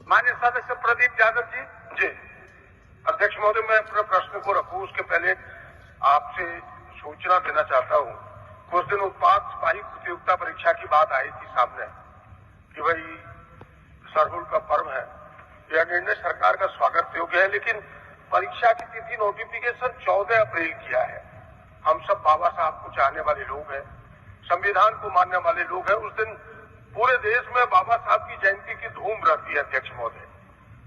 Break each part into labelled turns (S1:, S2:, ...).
S1: माननीय सदस्य प्रदीप यादव जी। जी अध्यक्ष महोदय, मैं अपने प्रश्न को रखूं उसके पहले आपसे सूचना देना चाहता हूं। कुछ दिन उत्पाद सिपाही प्रतियोगिता परीक्षा की बात आई थी सामने कि भाई सरहुल का पर्व है। यह निर्णय सरकार का स्वागत योग्य है, लेकिन परीक्षा की तिथि नोटिफिकेशन 14 अप्रैल किया है। हम सब बाबा साहब को चाहने वाले लोग हैं, संविधान को मानने वाले लोग हैं। उस दिन पूरे देश में बाबा साहब की जयंती की धूम रहती है। अध्यक्ष महोदय,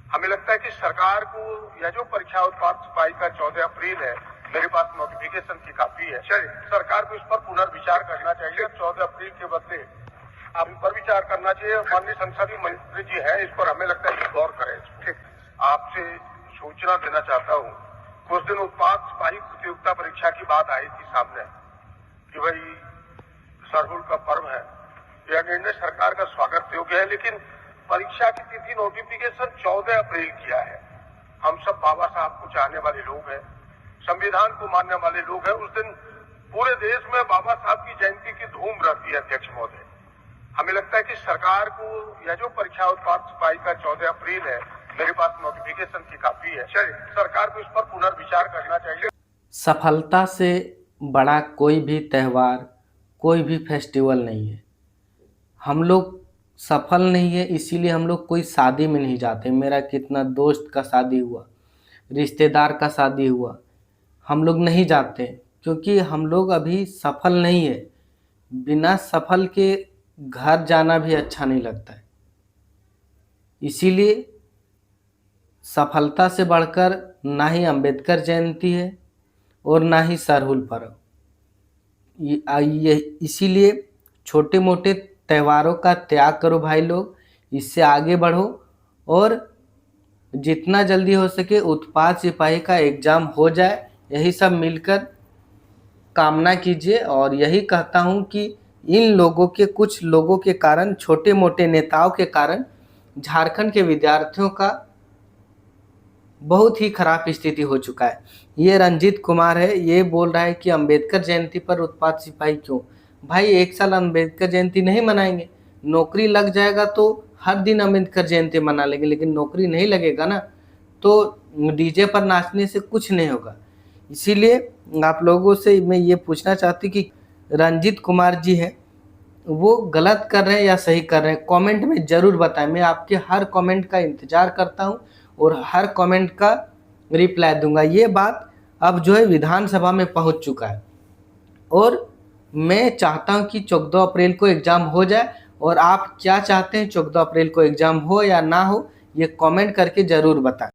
S1: हमें लगता है कि सरकार को यह जो परीक्षा उत्पाद सिपाही का 14 अप्रैल है, मेरे पास नोटिफिकेशन की कापी है, सरकार को इस पर पुनर्विचार करना चाहिए। 14 अप्रैल के बदले आप इस पर विचार करना चाहिए। माननीय संसदीय मंत्री जी हैं, इस पर हमें लगता है कि गौर करें। ठीक, आपसे सूचना देना चाहता हूं। कुछ दिन उत्पाद सिपाही प्रतियोगिता परीक्षा की बात आई थी सामने कि भाई सरहुल का पर्व है। यह निर्णय सरकार का स्वागत योग्य है, लेकिन परीक्षा की तिथि नोटिफिकेशन 14 अप्रैल किया है। हम सब बाबा साहब को चाहने वाले लोग हैं, संविधान को मानने वाले लोग हैं। उस दिन पूरे देश में बाबा साहब की जयंती की धूम रहती है। अध्यक्ष महोदय, हमें लगता है कि सरकार को यह जो परीक्षा उत्पाद सिपाही का 14 अप्रैल है, मेरे पास नोटिफिकेशन की कापी है, सरकार को इस पर पुनर्विचार करना चाहिए।
S2: सफलता से बड़ा कोई भी त्यौहार, कोई भी फेस्टिवल नहीं है। हम लोग सफल नहीं है, इसीलिए हम लोग कोई शादी में नहीं जाते। मेरा कितना दोस्त का शादी हुआ, रिश्तेदार का शादी हुआ, हम लोग नहीं जाते क्योंकि हम लोग अभी सफल नहीं है। बिना सफल के घर जाना भी अच्छा नहीं लगता है। इसीलिए सफलता से बढ़कर ना ही अंबेडकर जयंती है और ना ही सरहुल पर्व। इसीलिए छोटे मोटे त्योहारों का त्याग करो भाई लोग, इससे आगे बढ़ो और जितना जल्दी हो सके उत्पाद सिपाही का एग्ज़ाम हो जाए, यही सब मिलकर कामना कीजिए। और यही कहता हूँ कि इन लोगों के, कुछ लोगों के कारण, छोटे मोटे नेताओं के कारण झारखंड के विद्यार्थियों का बहुत ही खराब स्थिति हो चुका है। ये रंजीत कुमार है, ये बोल रहा है कि अंबेडकर जयंती पर उत्पाद सिपाही क्यों। भाई एक साल अंबेडकर जयंती नहीं मनाएंगे, नौकरी लग जाएगा तो हर दिन अंबेडकर जयंती मना लेंगे, लेकिन नौकरी नहीं लगेगा ना, तो डीजे पर नाचने से कुछ नहीं होगा। इसीलिए आप लोगों से मैं ये पूछना चाहती कि रंजीत कुमार जी हैं, वो गलत कर रहे हैं या सही कर रहे हैं, कमेंट में ज़रूर बताएं। मैं आपके हर कमेंट का इंतज़ार करता हूं और हर कमेंट का रिप्लाई दूंगा। ये बात अब जो है विधानसभा में पहुंच चुका है और मैं चाहता हूं कि 14 अप्रैल को एग्ज़ाम हो जाए। और आप क्या चाहते हैं, 14 अप्रैल को एग्ज़ाम हो या ना हो, ये कमेंट करके ज़रूर बताएं।